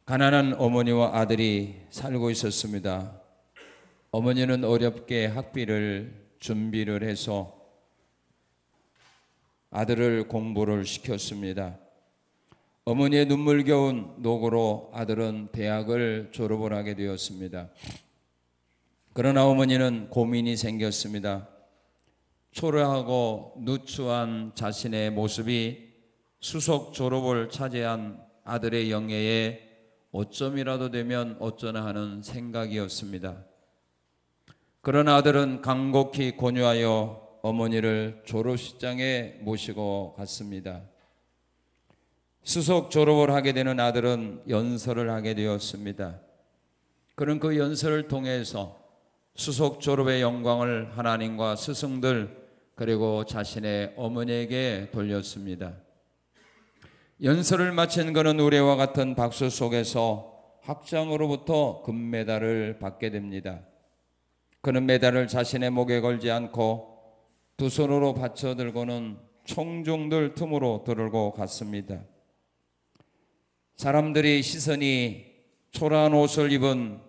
가난한 어머니와 아들이 살고 있었습니다. 어머니는 어렵게 학비를 준비를 해서 아들을 공부를 시켰습니다. 어머니의 눈물겨운 노고로 아들은 대학을 졸업을 하게 되었습니다. 그러나 어머니는 고민이 생겼습니다. 초라하고 누추한 자신의 모습이 수석 졸업을 차지한 아들의 영예에 오점이라도 되면 어쩌나 하는 생각이었습니다. 그러나 아들은 간곡히 권유하여 어머니를 졸업식장에 모시고 갔습니다. 수석 졸업을 하게 되는 아들은 연설을 하게 되었습니다. 그는 그 연설을 통해서 수석 졸업의 영광을 하나님과 스승들 그리고 자신의 어머니에게 돌렸습니다. 연설을 마친 그는 우레와 같은 박수 속에서 학장으로부터 금메달을 받게 됩니다. 그는 메달을 자신의 목에 걸지 않고 두 손으로 받쳐 들고는 청중들 틈으로 들고 갔습니다. 사람들이 시선이 초라한 옷을 입은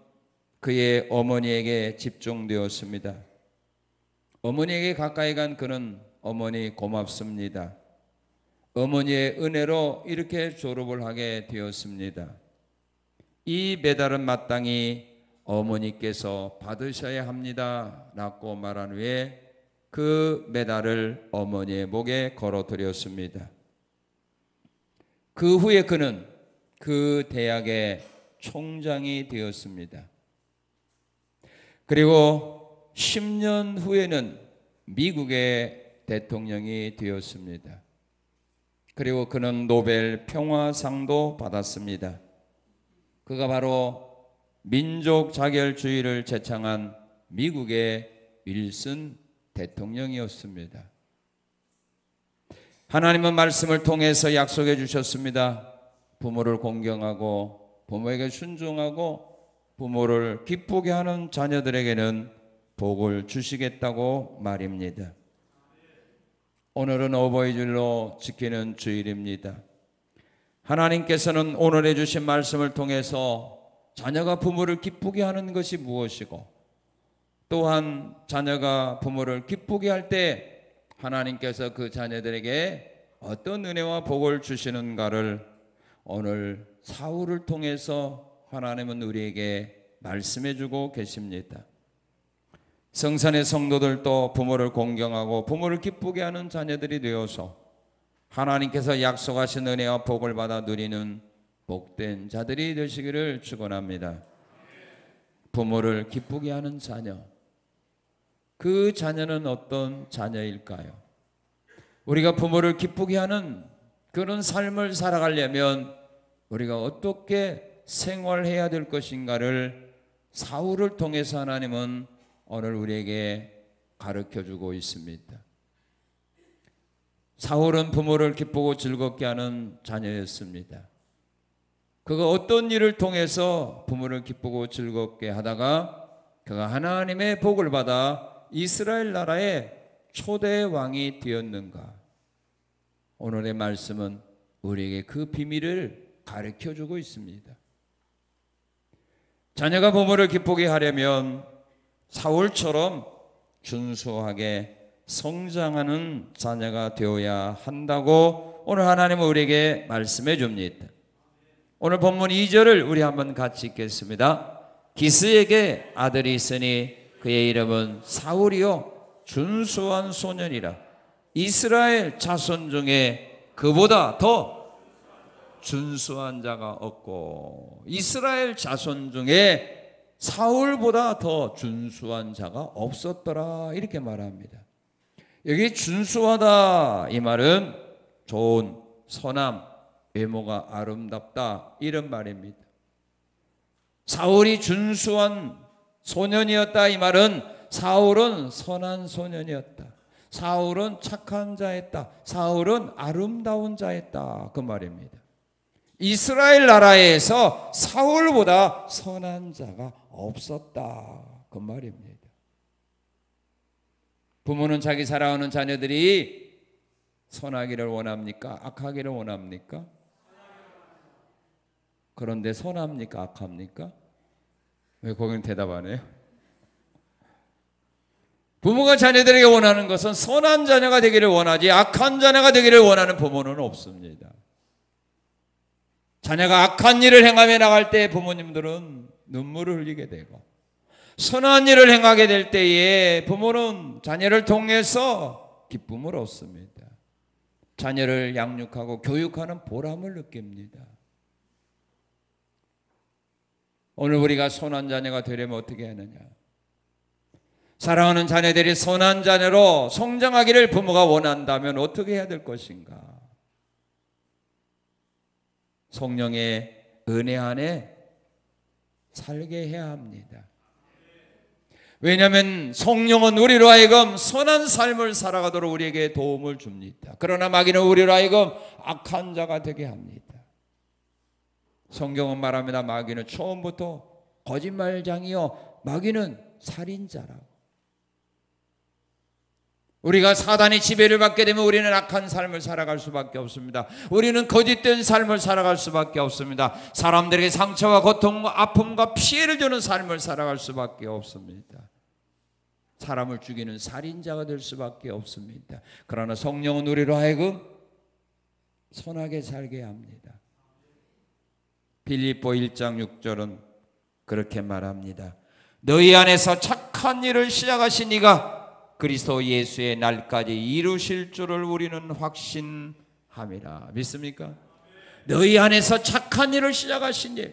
그의 어머니에게 집중되었습니다. 어머니에게 가까이 간 그는 어머니 고맙습니다. 어머니의 은혜로 이렇게 졸업을 하게 되었습니다. 이 메달은 마땅히 어머니께서 받으셔야 합니다 라고 말한 후에 그 메달을 어머니의 목에 걸어드렸습니다. 그 후에 그는 그 대학의 총장이 되었습니다. 그리고 10년 후에는 미국의 대통령이 되었습니다. 그리고 그는 노벨 평화상도 받았습니다. 그가 바로 민족 자결주의를 제창한 미국의 윌슨 대통령이었습니다. 하나님은 말씀을 통해서 약속해 주셨습니다. 부모를 공경하고 부모에게 순종하고 부모를 기쁘게 하는 자녀들에게는 복을 주시겠다고 말입니다. 오늘은 어버이주일로 지키는 주일입니다. 하나님께서는 오늘 해주신 말씀을 통해서 자녀가 부모를 기쁘게 하는 것이 무엇이고 또한 자녀가 부모를 기쁘게 할 때 하나님께서 그 자녀들에게 어떤 은혜와 복을 주시는가를 오늘 사울을 통해서 하나님은 우리에게 말씀해 주고 계십니다. 성산의 성도들도 부모를 공경하고 부모를 기쁘게 하는 자녀들이 되어서 하나님께서 약속하신 은혜와 복을 받아 누리는 복된 자들이 되시기를 축원합니다. 부모를 기쁘게 하는 자녀, 그 자녀는 어떤 자녀일까요? 우리가 부모를 기쁘게 하는 그런 삶을 살아가려면 우리가 어떻게 생활해야 될 것인가를 사울을 통해서 하나님은 오늘 우리에게 가르쳐주고 있습니다. 사울은 부모를 기쁘고 즐겁게 하는 자녀였습니다. 그가 어떤 일을 통해서 부모를 기쁘고 즐겁게 하다가 그가 하나님의 복을 받아 이스라엘 나라의 초대 왕이 되었는가? 오늘의 말씀은 우리에게 그 비밀을 가르쳐주고 있습니다. 자녀가 부모를 기쁘게 하려면 사울처럼 준수하게 성장하는 자녀가 되어야 한다고 오늘 하나님은 우리에게 말씀해 줍니다. 오늘 본문 2절을 우리 한번 같이 읽겠습니다. 기스에게 아들이 있으니 그의 이름은 사울이요 준수한 소년이라. 이스라엘 자손 중에 그보다 더 준수한 자가 없고 이스라엘 자손 중에 사울보다 더 준수한 자가 없었더라 이렇게 말합니다. 여기 준수하다 이 말은 좋은, 선함, 외모가 아름답다 이런 말입니다. 사울이 준수한 소년이었다 이 말은 사울은 선한 소년이었다. 사울은 착한 자였다. 사울은 아름다운 자였다 그 말입니다. 이스라엘 나라에서 사울보다 선한 자가 없었다 그 말입니다. 부모는 자기 사랑하는 자녀들이 선하기를 원합니까? 악하기를 원합니까? 그런데 선합니까? 악합니까? 왜 거기는 대답 안 해요? 부모가 자녀들에게 원하는 것은 선한 자녀가 되기를 원하지 악한 자녀가 되기를 원하는 부모는 없습니다. 자녀가 악한 일을 행하며 나갈 때 부모님들은 눈물을 흘리게 되고, 선한 일을 행하게 될 때에 부모는 자녀를 통해서 기쁨을 얻습니다. 자녀를 양육하고 교육하는 보람을 느낍니다. 오늘 우리가 선한 자녀가 되려면 어떻게 하느냐? 사랑하는 자녀들이 선한 자녀로 성장하기를 부모가 원한다면 어떻게 해야 될 것인가? 성령의 은혜 안에 살게 해야 합니다. 왜냐하면 성령은 우리로 하여금 선한 삶을 살아가도록 우리에게 도움을 줍니다. 그러나 마귀는 우리로 하여금 악한 자가 되게 합니다. 성경은 말합니다. 마귀는 처음부터 거짓말장이요 마귀는 살인자라고. 우리가 사단의 지배를 받게 되면 우리는 악한 삶을 살아갈 수밖에 없습니다. 우리는 거짓된 삶을 살아갈 수밖에 없습니다. 사람들에게 상처와 고통과 아픔과 피해를 주는 삶을 살아갈 수밖에 없습니다. 사람을 죽이는 살인자가 될 수밖에 없습니다. 그러나 성령은 우리로 하여금 선하게 살게 합니다. 빌립보 1장 6절은 그렇게 말합니다. 너희 안에서 착한 일을 시작하신 이가 그리스도 예수의 날까지 이루실 줄을 우리는 확신함이라. 믿습니까? 너희 안에서 착한 일을 시작하신 이,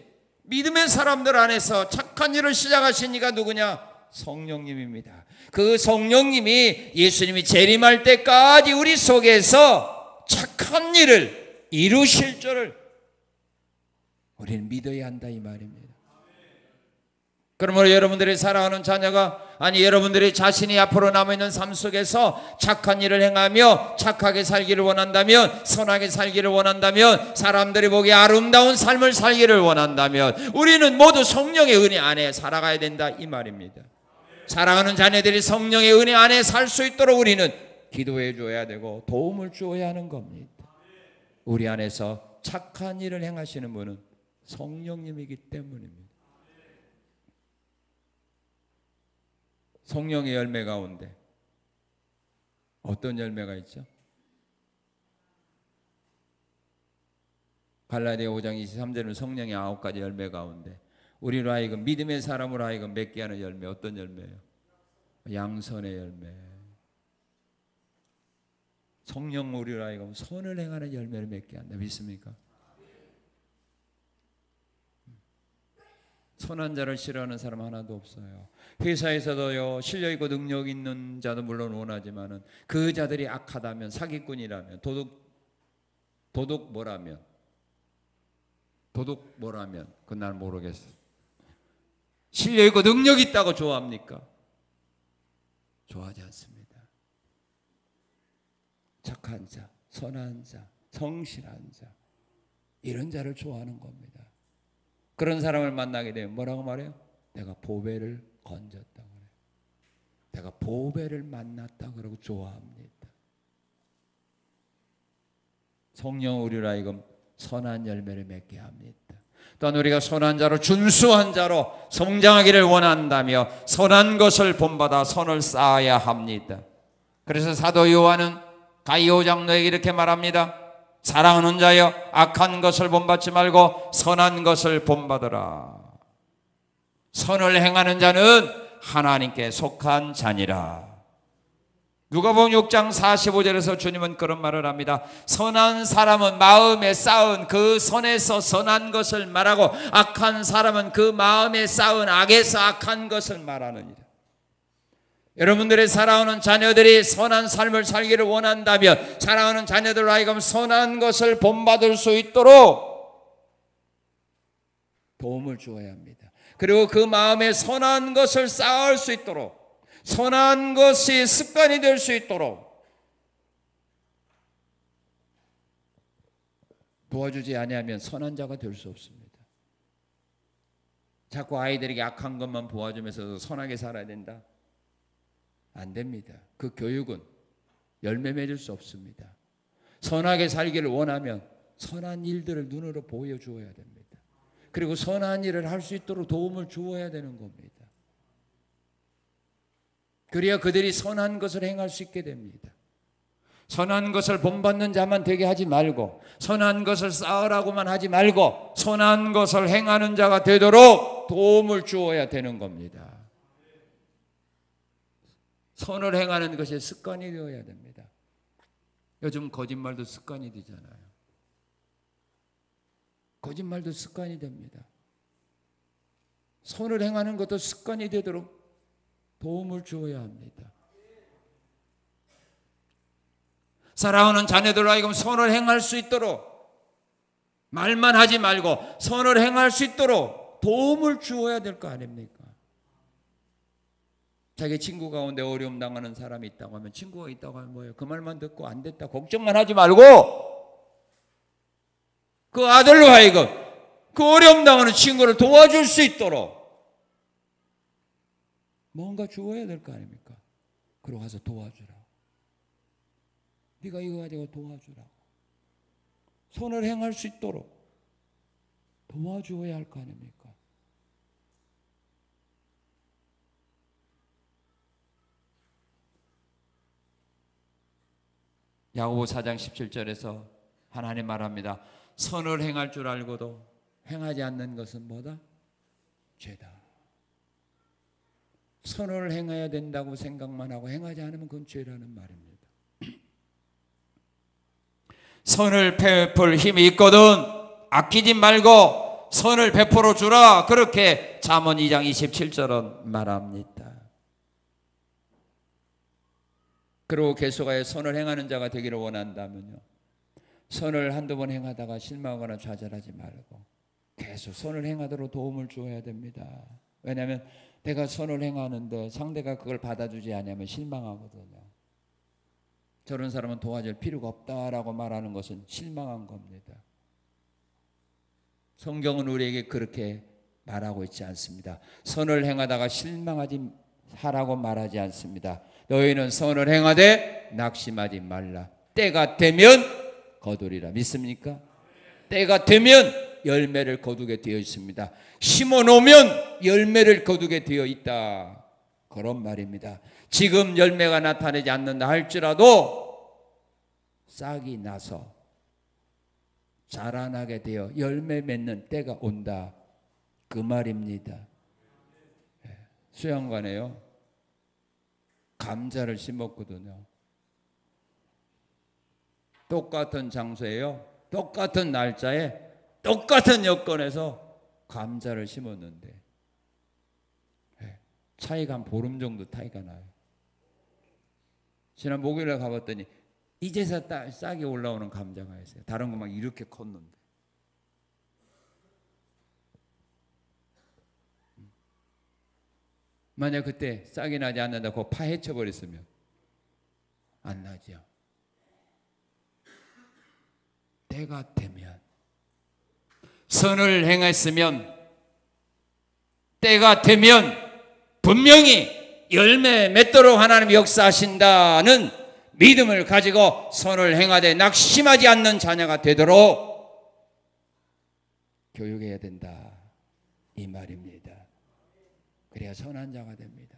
믿음의 사람들 안에서 착한 일을 시작하신 이가 누구냐? 성령님입니다. 그 성령님이 예수님이 재림할 때까지 우리 속에서 착한 일을 이루실 줄을 우리는 믿어야 한다 이 말입니다. 그러므로 여러분들이 사랑하는 자녀가 여러분들이 자신이 앞으로 남아있는 삶 속에서 착한 일을 행하며 착하게 살기를 원한다면, 선하게 살기를 원한다면, 사람들이 보기에 아름다운 삶을 살기를 원한다면 우리는 모두 성령의 은혜 안에 살아가야 된다 이 말입니다. 사랑하는 자녀들이 성령의 은혜 안에 살 수 있도록 우리는 기도해 줘야 되고 도움을 주어야 하는 겁니다. 우리 안에서 착한 일을 행하시는 분은 성령님이기 때문입니다. 성령의 열매 가운데 어떤 열매가 있죠? 갈라디아 5장 23절은 성령의 9가지 열매 가운데 우리로 하여금 믿음의 사람으로 하여금 맺게 하는 열매, 어떤 열매예요? 양선의 열매. 성령 우리로 하여금 선을 행하는 열매를 맺게 한다. 믿습니까? 선한 자를 싫어하는 사람 하나도 없어요. 회사에서도요, 실력 있고 능력 있는 자도 물론 원하지만은 그 자들이 악하다면, 사기꾼이라면, 도둑 뭐라면 그건 난 모르겠어. 실력 있고 능력 있다고 좋아합니까? 좋아하지 않습니다. 착한 자, 선한 자, 성실한 자, 이런 자를 좋아하는 겁니다. 그런 사람을 만나게 되면 뭐라고 말해요? 내가 보배를 건졌다고 그래요. 내가 보배를 만났다 그러고 좋아합니다. 성령 우리로 하여금 선한 열매를 맺게 합니다. 또한 우리가 선한 자로, 준수한 자로 성장하기를 원한다며 선한 것을 본받아 선을 쌓아야 합니다. 그래서 사도 요한은 가이오 장로에게 이렇게 말합니다. 사랑하는 자여, 악한 것을 본받지 말고 선한 것을 본받으라. 선을 행하는 자는 하나님께 속한 자니라. 누가복음 6장 45절에서 주님은 그런 말을 합니다. 선한 사람은 마음에 쌓은 그 선에서 선한 것을 말하고 악한 사람은 그 마음에 쌓은 악에서 악한 것을 말하느니라. 여러분들의 사랑하는 자녀들이 선한 삶을 살기를 원한다면 사랑하는 자녀들로 하여금 선한 것을 본받을 수 있도록 도움을 주어야 합니다. 그리고 그 마음에 선한 것을 쌓을 수 있도록, 선한 것이 습관이 될 수 있도록 도와주지 아니하면 선한 자가 될 수 없습니다. 자꾸 아이들에게 악한 것만 도와주면서 선하게 살아야 된다? 안 됩니다. 그 교육은 열매 맺을 수 없습니다. 선하게 살기를 원하면 선한 일들을 눈으로 보여주어야 됩니다. 그리고 선한 일을 할 수 있도록 도움을 주어야 되는 겁니다. 그래야 그들이 선한 것을 행할 수 있게 됩니다. 선한 것을 본받는 자만 되게 하지 말고, 선한 것을 쌓으라고만 하지 말고, 선한 것을 행하는 자가 되도록 도움을 주어야 되는 겁니다. 선을 행하는 것이 습관이 되어야 됩니다. 요즘 거짓말도 습관이 되잖아요. 거짓말도 습관이 됩니다. 선을 행하는 것도 습관이 되도록 도움을 주어야 합니다. 사랑하는 자녀들로 하여금 선을 행할 수 있도록, 말만 하지 말고 선을 행할 수 있도록 도움을 주어야 될 거 아닙니까? 자기 친구 가운데 어려움 당하는 사람이 있다고 하면, 친구가 있다고 하면 뭐예요? 그 말만 듣고 안 됐다 걱정만 하지 말고 그 아들로 하여금 그 어려움 당하는 친구를 도와줄 수 있도록 뭔가 주어야 될 거 아닙니까? 그러고 가서 도와주라. 네가 이거 가지고 도와주라고. 선을 행할 수 있도록 도와주어야 할 거 아닙니까? 야고보 4장 17절에서 하나님 말합니다. 선을 행할 줄 알고도 행하지 않는 것은 뭐다? 죄다. 선을 행해야 된다고 생각만 하고 행하지 않으면 그건 죄라는 말입니다. 선을 베풀 힘이 있거든 아끼지 말고 선을 베풀어 주라. 그렇게 잠언 2장 27절은 말합니다. 그리고 계속하여 선을 행하는 자가 되기를 원한다면요, 선을 한두 번 행하다가 실망하거나 좌절하지 말고 계속 선을 행하도록 도움을 주어야 됩니다. 왜냐하면 내가 선을 행하는데 상대가 그걸 받아주지 않으면 실망하거든요. 저런 사람은 도와줄 필요가 없다라고 말하는 것은 실망한 겁니다. 성경은 우리에게 그렇게 말하고 있지 않습니다. 선을 행하다가 실망하지 하라고 말하지 않습니다. 너희는 선을 행하되 낙심하지 말라. 때가 되면 거두리라. 믿습니까? 때가 되면 열매를 거두게 되어 있습니다. 심어놓으면 열매를 거두게 되어 있다. 그런 말입니다. 지금 열매가 나타나지 않는다 할지라도 싹이 나서 자라나게 되어 열매 맺는 때가 온다. 그 말입니다. 수양관에요, 감자를 심었거든요. 똑같은 장소에요, 똑같은 날짜에 똑같은 여건에서 감자를 심었는데 차이가 한 보름 정도 차이가 나요. 지난 목요일에 가봤더니 이제서 싹이 올라오는 감자가 있어요. 다른 거 막 이렇게 컸는데. 만약 그때 싹이 나지 않는다 그거 파헤쳐 버렸으면 안 나죠. 때가 되면, 선을 행했으면 때가 되면 분명히 열매 맺도록 하나님이 역사하신다는 믿음을 가지고 선을 행하되 낙심하지 않는 자녀가 되도록 교육해야 된다, 이 말입니다. 그래야 선한 자가 됩니다.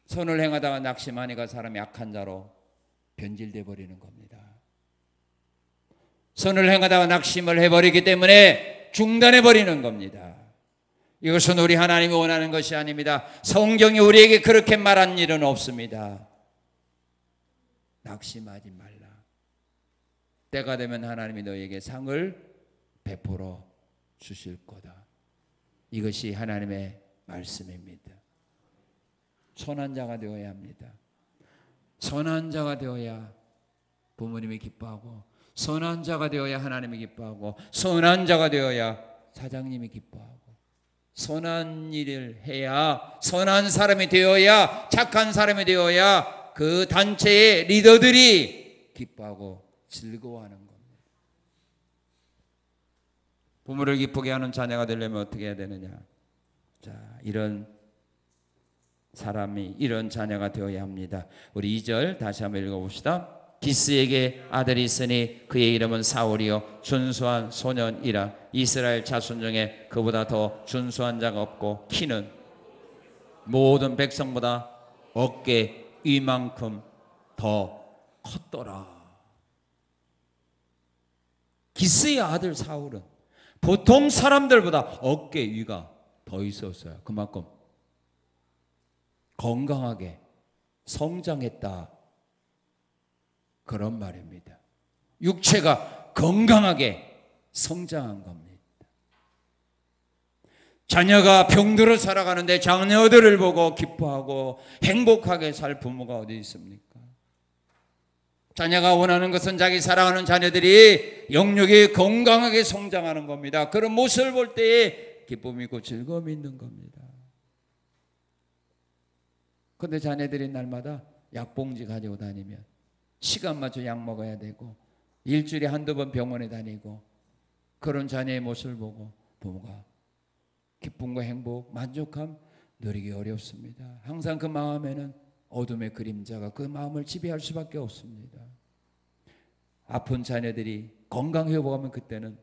선을 행하다가 낙심하니까 사람이 악한 자로 변질돼 버리는 겁니다. 선을 행하다가 낙심을 해버리기 때문에 중단해 버리는 겁니다. 이것은 우리 하나님이 원하는 것이 아닙니다. 성경이 우리에게 그렇게 말한 일은 없습니다. 낙심하지 말라. 때가 되면 하나님이 너에게 상을 베풀어 주실 거다. 이것이 하나님의 말씀입니다. 선한 자가 되어야 합니다. 선한 자가 되어야 부모님이 기뻐하고, 선한 자가 되어야 하나님이 기뻐하고, 선한 자가 되어야 사장님이 기뻐하고, 선한 일을 해야, 선한 사람이 되어야, 착한 사람이 되어야 그 단체의 리더들이 기뻐하고 즐거워하는 겁니다. 부모를 기쁘게 하는 자녀가 되려면 어떻게 해야 되느냐? 자, 이런 사람이, 이런 자녀가 되어야 합니다. 우리 2절 다시 한번 읽어봅시다. 기스에게 아들이 있으니 그의 이름은 사울이요 준수한 소년이라. 이스라엘 자손 중에 그보다 더 준수한 자가 없고 키는 모든 백성보다 어깨 위만큼 더 컸더라. 기스의 아들 사울은 보통 사람들보다 어깨 위가 더 있었어요. 그만큼 건강하게 성장했다, 그런 말입니다. 육체가 건강하게 성장한 겁니다. 자녀가 병들어 살아가는데 자녀들을 보고 기뻐하고 행복하게 살 부모가 어디 있습니까? 자녀가 원하는 것은 자기 사랑하는 자녀들이 영육이 건강하게 성장하는 겁니다. 그런 모습을 볼 때에 기쁨이 있고 즐거움이 있는 겁니다. 그런데 자녀들이 날마다 약봉지 가지고 다니면 시간 맞춰 약 먹어야 되고 일주일에 한두 번 병원에 다니고, 그런 자녀의 모습을 보고 부모가 기쁨과 행복, 만족함 누리기 어렵습니다. 항상 그 마음에는 어둠의 그림자가 그 마음을 지배할 수밖에 없습니다. 아픈 자녀들이 건강 회복하면 그때는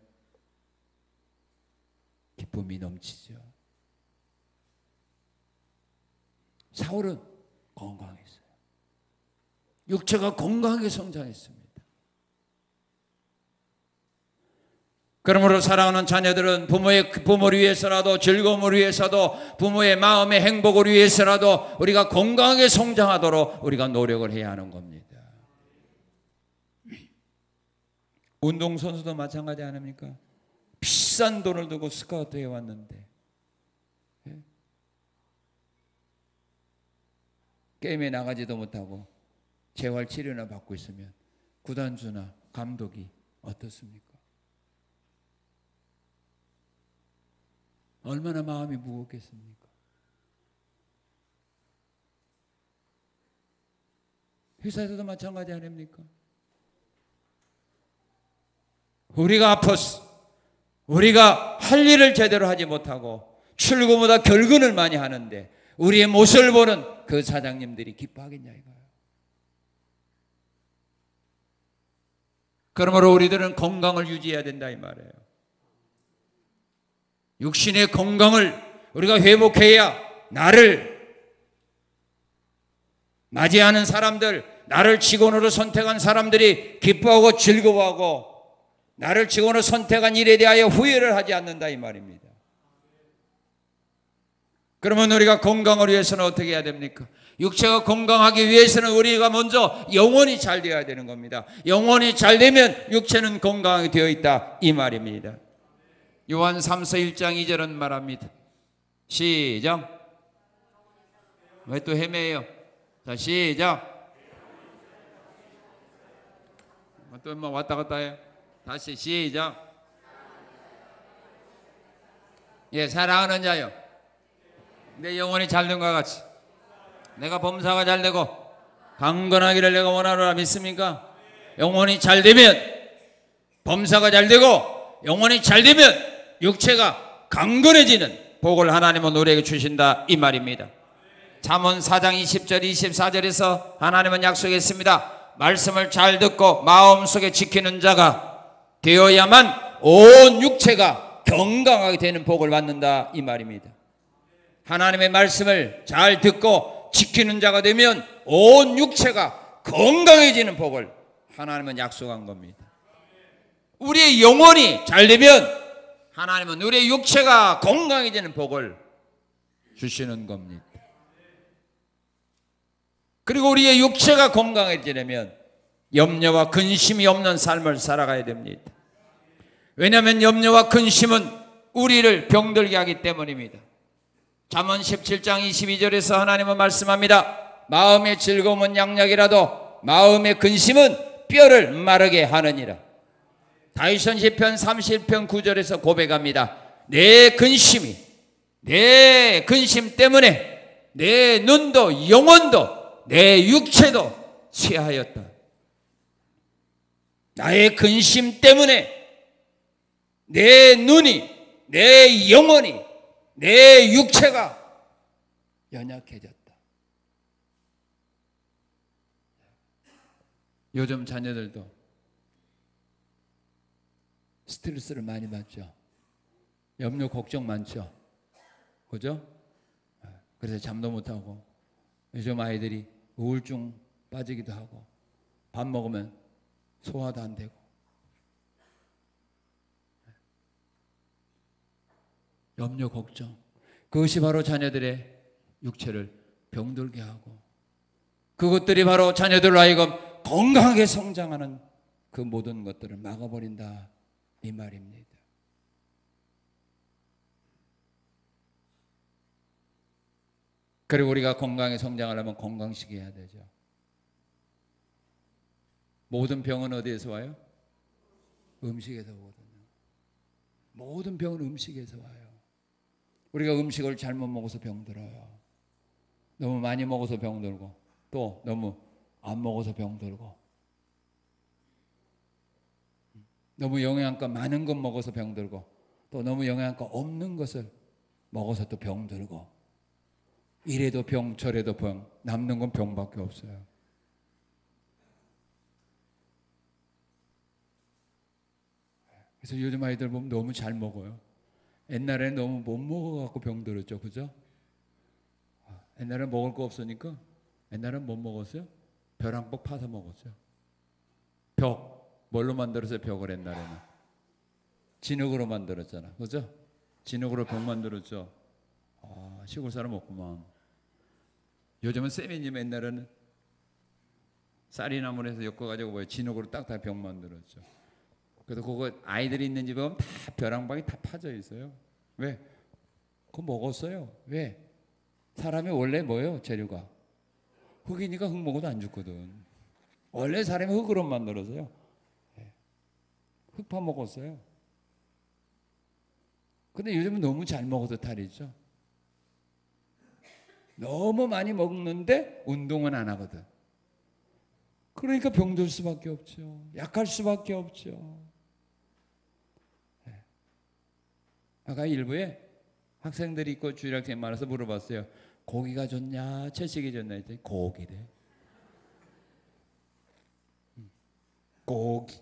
기쁨이 넘치죠. 사울은 건강했어요. 육체가 건강하게 성장했습니다. 그러므로 사랑하는 자녀들은 부모를 위해서라도, 즐거움을 위해서도, 부모의 마음의 행복을 위해서라도 우리가 건강하게 성장하도록 우리가 노력을 해야 하는 겁니다. 운동선수도 마찬가지 아닙니까? 비싼 돈을 두고 스카우트 해왔는데 게임에 나가지도 못하고 재활치료나 받고 있으면 구단주나 감독이 어떻습니까? 얼마나 마음이 무겁겠습니까? 회사에서도 마찬가지 아닙니까? 우리가 아팠어. 우리가 할 일을 제대로 하지 못하고 출근보다 결근을 많이 하는데 우리의 모습을 보는 그 사장님들이 기뻐하겠냐 이거예요. 그러므로 우리들은 건강을 유지해야 된다 이 말이에요. 육신의 건강을 우리가 회복해야 나를 맞이하는 사람들, 나를 직원으로 선택한 사람들이 기뻐하고 즐거워하고 나를 직원으로 선택한 일에 대하여 후회를 하지 않는다 이 말입니다. 그러면 우리가 건강을 위해서는 어떻게 해야 됩니까? 육체가 건강하기 위해서는 우리가 먼저 영혼이 잘 되어야 되는 겁니다. 영혼이 잘 되면 육체는 건강하게 되어 있다 이 말입니다. 요한 3서 1장 2절은 말합니다. 시작. 왜 또 헤매요? 자, 시작. 또 뭐 왔다 갔다 해요. 다시 시작. 예, 사랑하는 자요, 내 영혼이 잘 된 것 같이 내가 범사가 잘 되고 강건하기를 내가 원하노라 믿습니까? 영혼이 잘 되면 범사가 잘 되고 영혼이 잘 되면 육체가 강건해지는 복을 하나님은 우리에게 주신다 이 말입니다. 잠언 4장 20절 24절에서 하나님은 약속했습니다. 말씀을 잘 듣고 마음속에 지키는 자가 되어야만 온 육체가 건강하게 되는 복을 받는다 이 말입니다. 하나님의 말씀을 잘 듣고 지키는 자가 되면 온 육체가 건강해지는 복을 하나님은 약속한 겁니다. 우리의 영혼이 잘 되면 하나님은 우리의 육체가 건강해지는 복을 주시는 겁니다. 그리고 우리의 육체가 건강해지려면 염려와 근심이 없는 삶을 살아가야 됩니다. 왜냐하면 염려와 근심은 우리를 병들게 하기 때문입니다. 잠언 17장 22절에서 하나님은 말씀합니다. 마음의 즐거움은 양약이라도 마음의 근심은 뼈를 마르게 하느니라. 다윗은 시편 30편 9절에서 고백합니다. 내 근심 때문에 내 눈도 영혼도 내 육체도 쇠하였다. 나의 근심 때문에 내 눈이, 내 영혼이, 내 육체가 연약해졌다. 요즘 자녀들도 스트레스를 많이 받죠. 염려 걱정 많죠. 그죠? 그래서 잠도 못하고 요즘 아이들이 우울증 빠지기도 하고 밥 먹으면 소화도 안 되고 염려 걱정, 그것이 바로 자녀들의 육체를 병들게 하고 그것들이 바로 자녀들로 하여금 건강하게 성장하는 그 모든 것들을 막아버린다 이 말입니다. 그리고 우리가 건강하게 성장하려면 건강식이어야 되죠. 모든 병은 어디에서 와요? 음식에서 오거든요. 모든 병은 음식에서 와요. 우리가 음식을 잘못 먹어서 병들어요. 너무 많이 먹어서 병들고 또 너무 안 먹어서 병들고 너무 영양가 많은 것 먹어서 병들고 또 너무 영양가 없는 것을 먹어서 또 병들고 이래도 병 저래도 병 남는 건 병밖에 없어요. 그래서 요즘 아이들 보면 너무 잘 먹어요. 옛날에는 너무 못 먹어갖고 병들었죠. 그죠? 옛날에 먹을 거 없으니까 옛날에는 못 먹었어요? 벼랑복 파서 먹었어요. 벽 뭘로 만들었어요? 벽을 옛날에는 진흙으로 만들었잖아. 그죠? 진흙으로 벽 만들었죠. 시골 사람 없구만. 요즘은 세미님 옛날에는 쌀이나무로 해서 엮어가지고 진흙으로 딱 다 벽 만들었죠. 그래서 그거 아이들이 있는 집에 보면 다 벼랑방이 다 파져 있어요. 왜? 그거 먹었어요. 왜? 사람이 원래 뭐예요? 재료가 흙이니까 흙 먹어도 안 죽거든. 원래 사람이 흙으로 만들어서요. 흙 파 먹었어요. 근데 요즘은 너무 잘 먹어서 탈이죠. 너무 많이 먹는데 운동은 안 하거든. 그러니까 병들 수밖에 없죠. 약할 수밖에 없죠. 아까 일부에 학생들이 있고 주일학생이 많아서 물어봤어요. 고기가 좋냐 채식이 좋냐 했더니 고기래. 고기.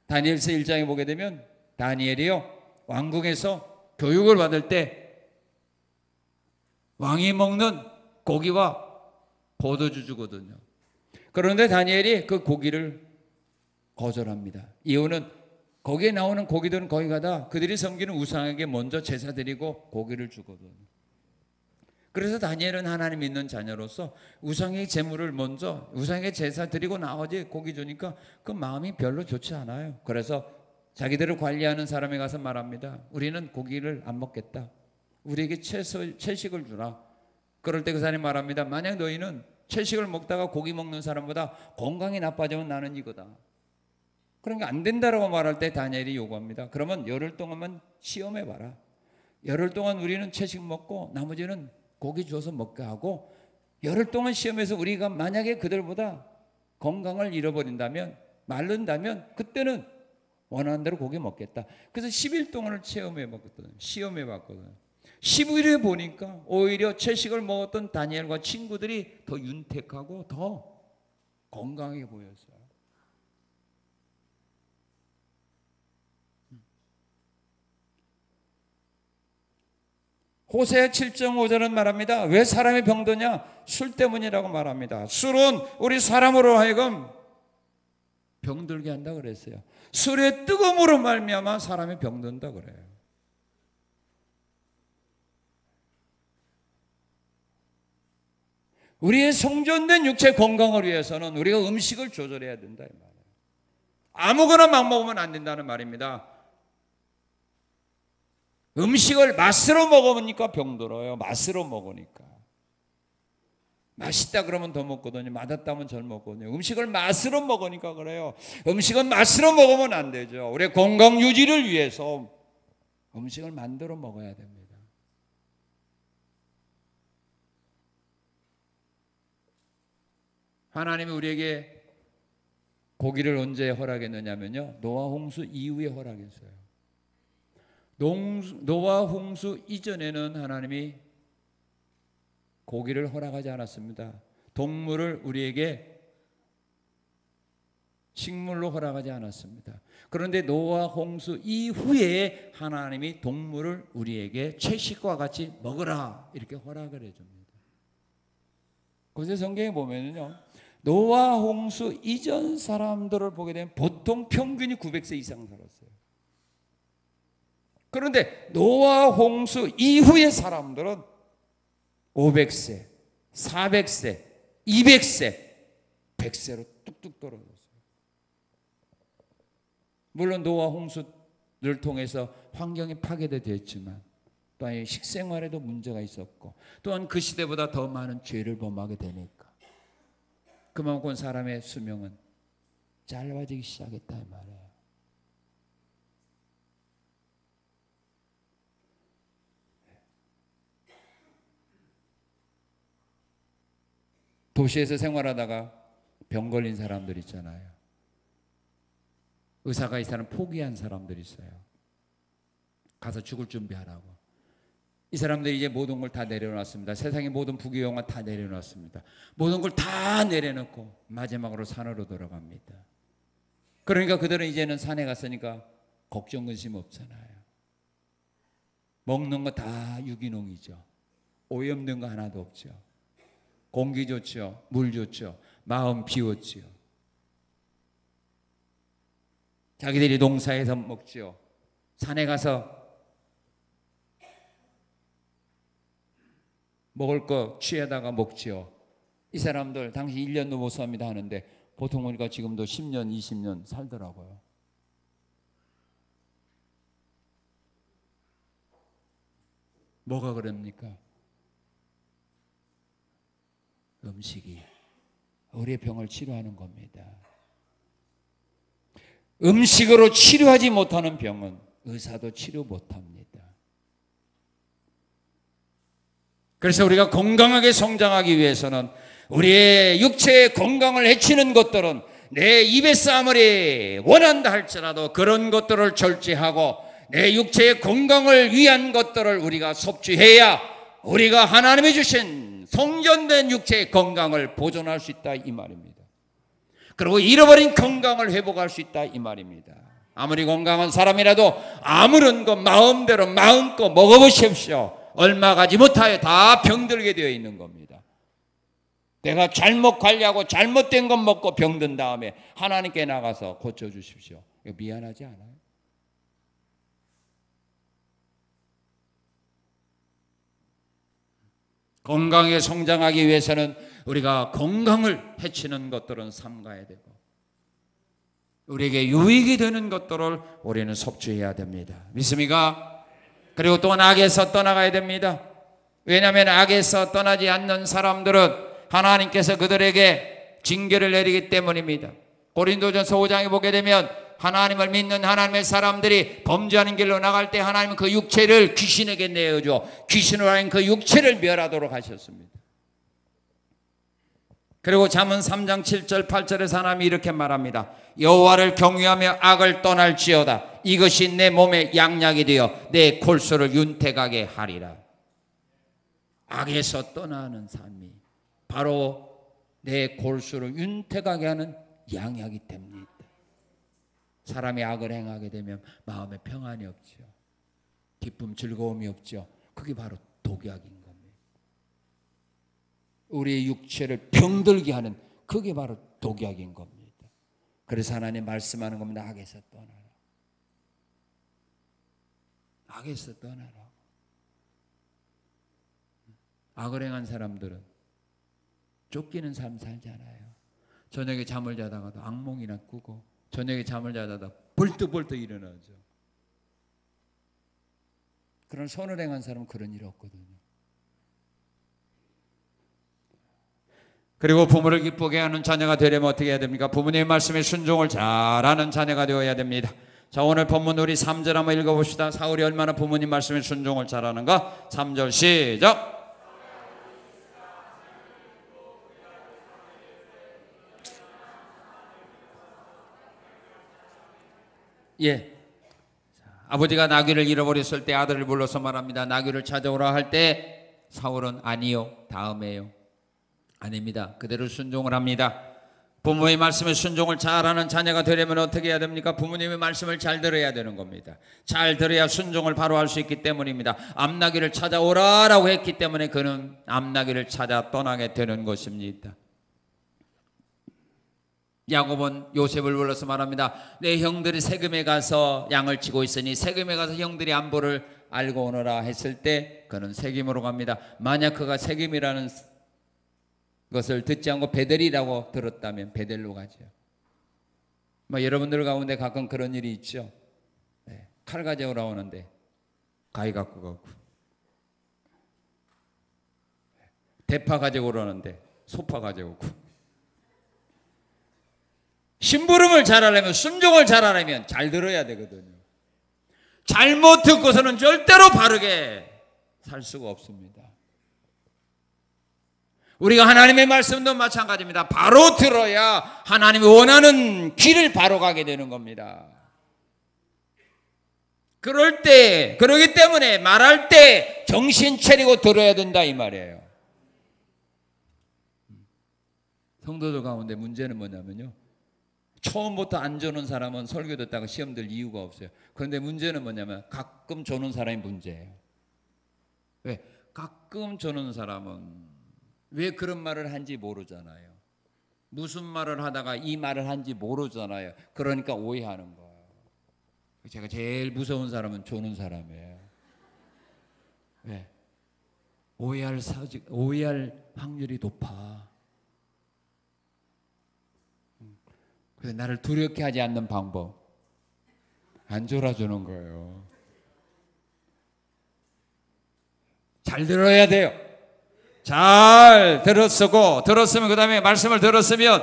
다니엘서 1장에 보게 되면 다니엘이요 왕궁에서 교육을 받을 때 왕이 먹는 고기와 포도주 주거든요. 그런데 다니엘이 그 고기를 거절합니다. 이유는 거기에 나오는 고기들은 거기 가다 그들이 섬기는 우상에게 먼저 제사 드리고 고기를 주거든요. 그래서 다니엘은 하나님 믿는 자녀로서 우상의 제물을 먼저 우상에게 제사 드리고 나머지 고기 주니까 그 마음이 별로 좋지 않아요. 그래서 자기들을 관리하는 사람에 가서 말합니다. 우리는 고기를 안 먹겠다. 우리에게 채식을 주라. 그럴 때 그 사람이 말합니다. 만약 너희는 채식을 먹다가 고기 먹는 사람보다 건강이 나빠지면 나는 이거다. 그러니까 안 된다라고 말할 때 다니엘이 요구합니다. 그러면 열흘 동안만 시험해봐라. 열흘 동안 우리는 채식 먹고 나머지는 고기 주어서 먹게 하고 열흘 동안 시험해서 우리가 만약에 그들보다 건강을 잃어버린다면 마른다면 그때는 원하는 대로 고기 먹겠다. 그래서 10일 동안을 체험해봤거든요. 시험해봤거든요. 15일에 보니까 오히려 채식을 먹었던 다니엘과 친구들이 더 윤택하고 더 건강해 보였어요. 호세아 7장 5절은 말합니다. 왜 사람이 병드냐? 술 때문이라고 말합니다. 술은 우리 사람으로 하여금 병들게 한다 그랬어요. 술의 뜨거움으로 말미암아 사람이 병든다 그래요. 우리의 성전된 육체 건강을 위해서는 우리가 음식을 조절해야 된다 이 말이에요. 아무거나 막 먹으면 안 된다는 말입니다. 음식을 맛으로 먹으니까 병들어요. 맛으로 먹으니까. 맛있다 그러면 더 먹거든요. 맛없다 하면 덜 먹거든요. 음식을 맛으로 먹으니까 그래요. 음식은 맛으로 먹으면 안 되죠. 우리의 건강 유지를 위해서 음식을 만들어 먹어야 됩니다. 하나님이 우리에게 고기를 언제 허락했느냐면요. 노아 홍수 이후에 허락했어요. 노아 홍수 이전에는 하나님이 고기를 허락하지 않았습니다. 동물을 우리에게 식물로 허락하지 않았습니다. 그런데 노아 홍수 이후에 하나님이 동물을 우리에게 채식과 같이 먹으라 이렇게 허락을 해줍니다. 그래서 성경에 보면요, 노아 홍수 이전 사람들을 보게 되면 보통 평균이 900세 이상 살았어요. 그런데 노아 홍수 이후의 사람들은 500세, 400세, 200세, 100세로 뚝뚝 떨어졌어요. 물론 노아 홍수를 통해서 환경이 파괴도 됐지만 또한 식생활에도 문제가 있었고 또한 그 시대보다 더 많은 죄를 범하게 되니까 그만큼 사람의 수명은 짧아지기 시작했다 이 말이에요. 도시에서 생활하다가 병 걸린 사람들 있잖아요. 의사가 이 사람 포기한 사람들이 있어요. 가서 죽을 준비하라고. 이 사람들이 이제 모든 걸 다 내려놨습니다. 세상의 모든 부귀영화 다 내려놨습니다. 모든 걸 다 내려놓고 마지막으로 산으로 돌아갑니다. 그러니까 그들은 이제는 산에 갔으니까 걱정 근심 없잖아요. 먹는 거 다 유기농이죠. 오염된 거 하나도 없죠. 공기 좋죠. 물 좋죠. 마음 비웠지요. 자기들이 농사해서 먹죠. 산에 가서 먹을 거 취해다가 먹죠. 이 사람들 당시 1년도 못 삽니다 하는데 보통 보니까 지금도 10년, 20년 살더라고요. 뭐가 그럽니까? 음식이 우리의 병을 치료하는 겁니다. 음식으로 치료하지 못하는 병은 의사도 치료 못합니다. 그래서 우리가 건강하게 성장하기 위해서는 우리의 육체의 건강을 해치는 것들은 내 입에서 아무리 원한다 할지라도 그런 것들을 절제하고 내 육체의 건강을 위한 것들을 우리가 섭취해야 우리가 하나님이 주신 성전된 육체의 건강을 보존할 수 있다 이 말입니다. 그리고 잃어버린 건강을 회복할 수 있다 이 말입니다. 아무리 건강한 사람이라도 아무런 것 마음대로 마음껏 먹어보십시오. 얼마 가지 못하여 다 병들게 되어 있는 겁니다. 내가 잘못 관리하고 잘못된 것 먹고 병든 다음에 하나님께 나가서 고쳐주십시오. 이거 미안하지 않아요? 건강에 성장하기 위해서는 우리가 건강을 해치는 것들은 삼가야 되고 우리에게 유익이 되는 것들을 우리는 섭취해야 됩니다. 믿습니까? 그리고 또 악에서 떠나가야 됩니다. 왜냐하면 악에서 떠나지 않는 사람들은 하나님께서 그들에게 징계를 내리기 때문입니다. 고린도전서 5장에 보게 되면 하나님을 믿는 하나님의 사람들이 범죄하는 길로 나갈 때 하나님은 그 육체를 귀신에게 내어줘 귀신으로 하여금 그 육체를 멸하도록 하셨습니다. 그리고 잠언 3장 7절 8절에서 하나님이 이렇게 말합니다. 여호와를 경외하며 악을 떠날지어다. 이것이 내 몸에 양약이 되어 내 골수를 윤택하게 하리라. 악에서 떠나는 삶이 바로 내 골수를 윤택하게 하는 양약이 됩니다. 사람이 악을 행하게 되면 마음에 평안이 없죠. 기쁨 즐거움이 없죠. 그게 바로 독약인 겁니다. 우리의 육체를 병들게 하는 그게 바로 독약인 겁니다. 그래서 하나님 말씀하는 겁니다. 악에서 떠나라. 악에서 떠나라. 악을 행한 사람들은 쫓기는 삶 살잖아요. 저녁에 잠을 자다가도 악몽이나 꾸고 저녁에 잠을 자다가 벌떡벌떡 일어나죠. 그런 선을 행한 사람은 그런 일이 없거든요. 그리고 부모를 기쁘게 하는 자녀가 되려면 어떻게 해야 됩니까? 부모님의 말씀에 순종을 잘하는 자녀가 되어야 됩니다. 자, 오늘 본문 우리 3절 한번 읽어봅시다. 사울이 얼마나 부모님 말씀에 순종을 잘하는가? 3절 시작. 예. 아버지가 나귀를 잃어버렸을 때 아들을 불러서 말합니다. 나귀를 찾아오라 할 때 사울은 아니요, 다음에요. 아닙니다. 그대로 순종을 합니다. 부모의 말씀에 순종을 잘하는 자녀가 되려면 어떻게 해야 됩니까? 부모님의 말씀을 잘 들어야 되는 겁니다. 잘 들어야 순종을 바로 할 수 있기 때문입니다. 암나귀를 찾아오라라고 했기 때문에 그는 암나귀를 찾아 떠나게 되는 것입니다. 야곱은 요셉을 불러서 말합니다. 내 형들이 세금에 가서 양을 치고 있으니 세금에 가서 형들이 안보를 알고 오너라 했을 때 그는 세금으로 갑니다. 만약 그가 세금이라는 것을 듣지 않고 베델이라고 들었다면 베델로 가죠. 여러분들 가운데 가끔 그런 일이 있죠. 네, 칼 가져오라 오는데 가위 갖고 가고, 대파 가져오라 오는데 소파 가져오고. 심부름을 잘하려면, 순종을 잘하려면 잘 들어야 되거든요. 잘못 듣고서는 절대로 바르게 살 수가 없습니다. 우리가 하나님의 말씀도 마찬가지입니다. 바로 들어야 하나님이 원하는 길을 바로 가게 되는 겁니다. 그러기 때문에 말할 때 정신 차리고 들어야 된다 이 말이에요. 성도들 가운데 문제는 뭐냐면요, 처음부터 안 조는 사람은 설교 듣다가 시험 들 이유가 없어요. 그런데 문제는 뭐냐면 가끔 조는 사람이 문제예요. 왜? 가끔 조는 사람은 왜 그런 말을 한지 모르잖아요. 무슨 말을 하다가 이 말을 한지 모르잖아요. 그러니까 오해하는 거예요. 제가 제일 무서운 사람은 조는 사람이에요. 왜? 오해할 확률이 높아. 그래서 나를 두렵게 하지 않는 방법, 안 졸아주는 거예요. 잘 들어야 돼요. 잘 들었으면 그 다음에 말씀을 들었으면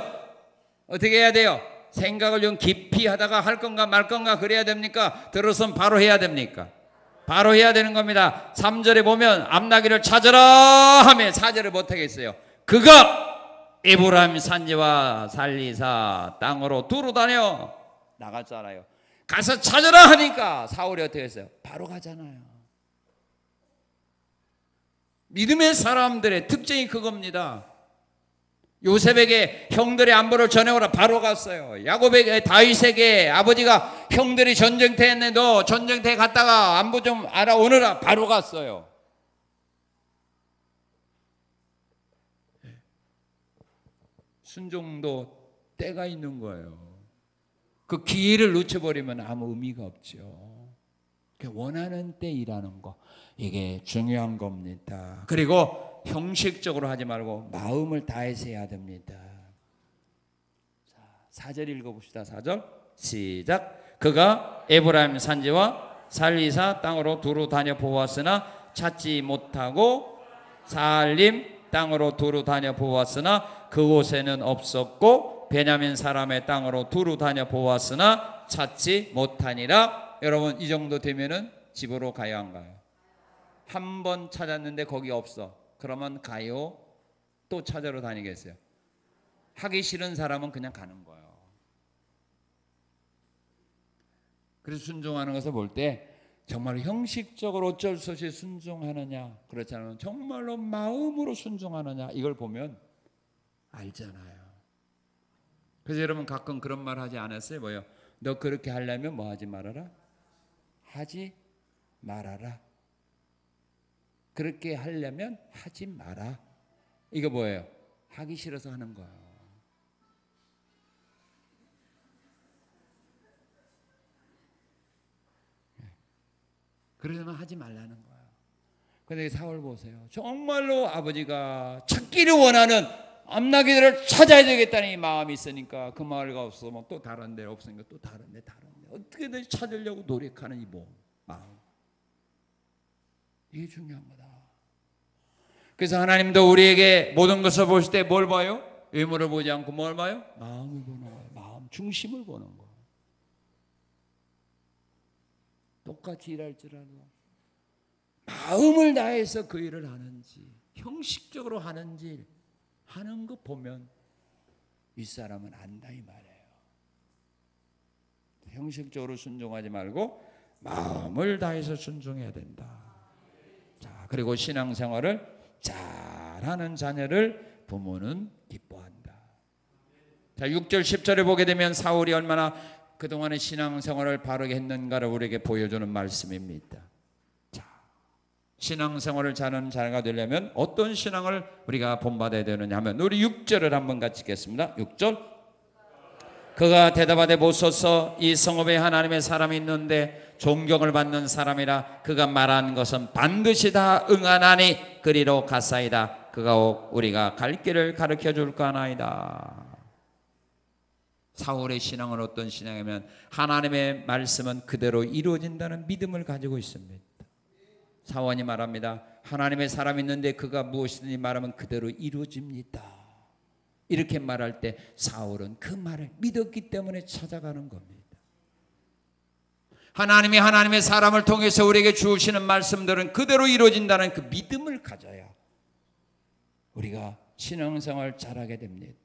어떻게 해야 돼요? 생각을 좀 깊이 하다가 할 건가 말 건가 그래야 됩니까? 들었으면 바로 해야 됩니까? 바로 해야 되는 겁니다. 3절에 보면 암나귀를 찾으라 하면 4절을 못하겠어요. 그가 에브라임 산지와 살리사 땅으로 두루 다녀 나갔잖아요. 가서 찾으라 하니까 사울이 어떻게 했어요? 바로 가잖아요. 믿음의 사람들의 특징이 그겁니다. 요셉에게 형들의 안보를 전해오라 바로 갔어요. 야곱에게, 다윗에게 아버지가 형들이 전쟁터에 했네, 너 전쟁터에 갔다가 안보 좀 알아오느라 바로 갔어요. 순종도 때가 있는 거예요. 그 기회를 놓쳐버리면 아무 의미가 없죠. 원하는 때 일하는 거, 이게 중요한 겁니다. 그리고 형식적으로 하지 말고 마음을 다해서 해야 됩니다. 자, 4절 읽어봅시다. 4절 시작. 그가 에브라임 산지와 살리사 땅으로 두루 다녀 보았으나 찾지 못하고 살림 땅으로 두루 다녀 보았으나 그곳에는 없었고 베냐민 사람의 땅으로 두루 다녀 보았으나 찾지 못하니라. 여러분, 이 정도 되면은 집으로 가요, 안 가요? 한 번 찾았는데 거기 없어. 그러면 가요? 또 찾으러 다니겠어요? 하기 싫은 사람은 그냥 가는 거예요. 그래서 순종하는 것을 볼 때 정말 형식적으로 어쩔 수 없이 순종하느냐, 그렇지 않으면 정말로 마음으로 순종하느냐, 이걸 보면 알잖아요. 그래서 여러분 가끔 그런 말 하지 않았어요? 뭐요? 너 그렇게 하려면 뭐 하지 말아라? 하지 말아라. 그렇게 하려면 하지 마라. 이거 뭐예요? 하기 싫어서 하는 거예요. 그러면 하지 말라는 거예요. 그런데 사울 보세요. 정말로 아버지가 찾기를 원하는 암나귀들을 찾아야 되겠다는 이 마음이 있으니까 그 마을가 없으면 또 다른 데 없으니까 또 다른 데 어떻게든 찾으려고 노력하는 이 마음, 이게 중요한 거다. 그래서 하나님도 우리에게 모든 것을 보실 때 뭘 봐요? 외모를 보지 않고 뭘 봐요? 마음을 보는 거예요. 마음 중심을 보는 거예요. 똑같이 일할지라도 마음을 다해서 그 일을 하는지 형식적으로 하는지 하는 거 보면 이 사람은 안다 이 말이에요. 형식적으로 순종하지 말고 마음을 다해서 순종해야 된다. 자, 그리고 신앙생활을 잘하는 자녀를 부모는 기뻐한다. 자, 6절 10절에 보게 되면 사울이 얼마나 그동안의 신앙생활을 바르게 했는가를 우리에게 보여주는 말씀입니다. 자, 신앙생활을 잘하는 자가 되려면 어떤 신앙을 우리가 본받아야 되느냐 하면 우리 6절을 한번 같이 읽겠습니다. 6절. 그가 대답하되 보소서 이 성읍에 하나님의 사람이 있는데 존경을 받는 사람이라 그가 말한 것은 반드시 다 응하나니 그리로 갔사이다. 그가 우리가 갈 길을 가르쳐 줄까 하나이다. 사울의 신앙은 어떤 신앙이냐면 하나님의 말씀은 그대로 이루어진다는 믿음을 가지고 있습니다. 사원이 말합니다. 하나님의 사람이 있는데 그가 무엇이든지 말하면 그대로 이루어집니다. 이렇게 말할 때 사울은 그 말을 믿었기 때문에 찾아가는 겁니다. 하나님이 하나님의 사람을 통해서 우리에게 주시는 말씀들은 그대로 이루어진다는 그 믿음을 가져야 우리가 신앙생활 잘하게 됩니다.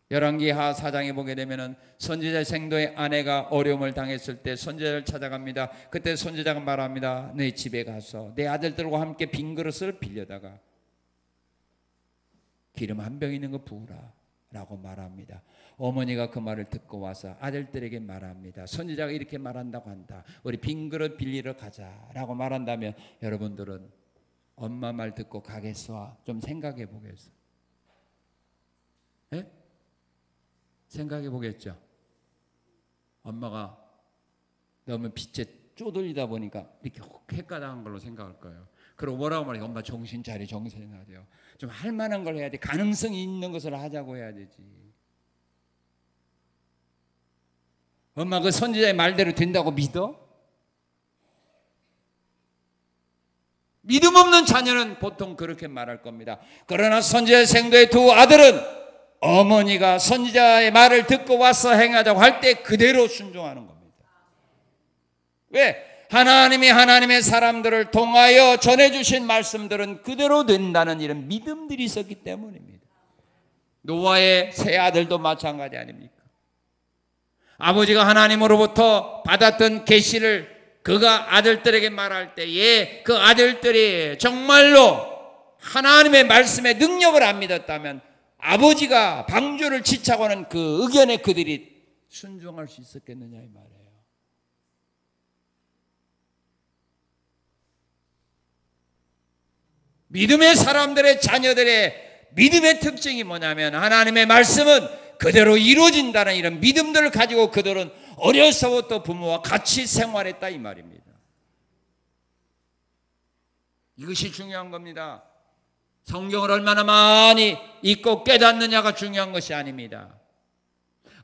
열왕기하 4장에 보게 되면은 선지자 생도의 아내가 어려움을 당했을 때 선지자를 찾아갑니다. 그때 선지자가 말합니다. 내 집에 가서 내 아들들과 함께 빈 그릇을 빌려다가 기름 한 병 있는 거 부으라 라고 말합니다. 어머니가 그 말을 듣고 와서 아들들에게 말합니다. 선지자가 이렇게 말한다고 한다. 우리 빈 그릇 빌리러 가자 라고 말한다면 여러분들은 엄마 말 듣고 가겠어? 좀 생각해 보겠어? 예? 생각해 보겠죠? 엄마가 너무 빛에 쪼들리다 보니까 이렇게 헷가당한 걸로 생각할 거예요. 그리고 뭐라고 말해요? 엄마 정신 차려, 정신 차려. 좀 할 만한 걸 해야 돼. 가능성이 있는 것을 하자고 해야 되지. 엄마 그 선지자의 말대로 된다고 믿어? 믿음 없는 자녀는 보통 그렇게 말할 겁니다. 그러나 선지자 생도의 두 아들은 어머니가 선지자의 말을 듣고 와서 행하자고 할 때 그대로 순종하는 겁니다. 왜? 하나님이 하나님의 사람들을 통하여 전해주신 말씀들은 그대로 된다는 이런 믿음들이 있었기 때문입니다. 노아의 세 아들도 마찬가지 아닙니까? 아버지가 하나님으로부터 받았던 계시를 그가 아들들에게 말할 때에 그 아들들이 정말로 하나님의 말씀의 능력을 안 믿었다면 아버지가 방주를 지차고 하는 그 의견에 그들이 순종할 수 있었겠느냐 이 말이에요. 믿음의 사람들의 자녀들의 믿음의 특징이 뭐냐면 하나님의 말씀은 그대로 이루어진다는 이런 믿음들을 가지고 그들은 어려서부터 부모와 같이 생활했다 이 말입니다. 이것이 중요한 겁니다. 성경을 얼마나 많이 읽고 깨닫느냐가 중요한 것이 아닙니다.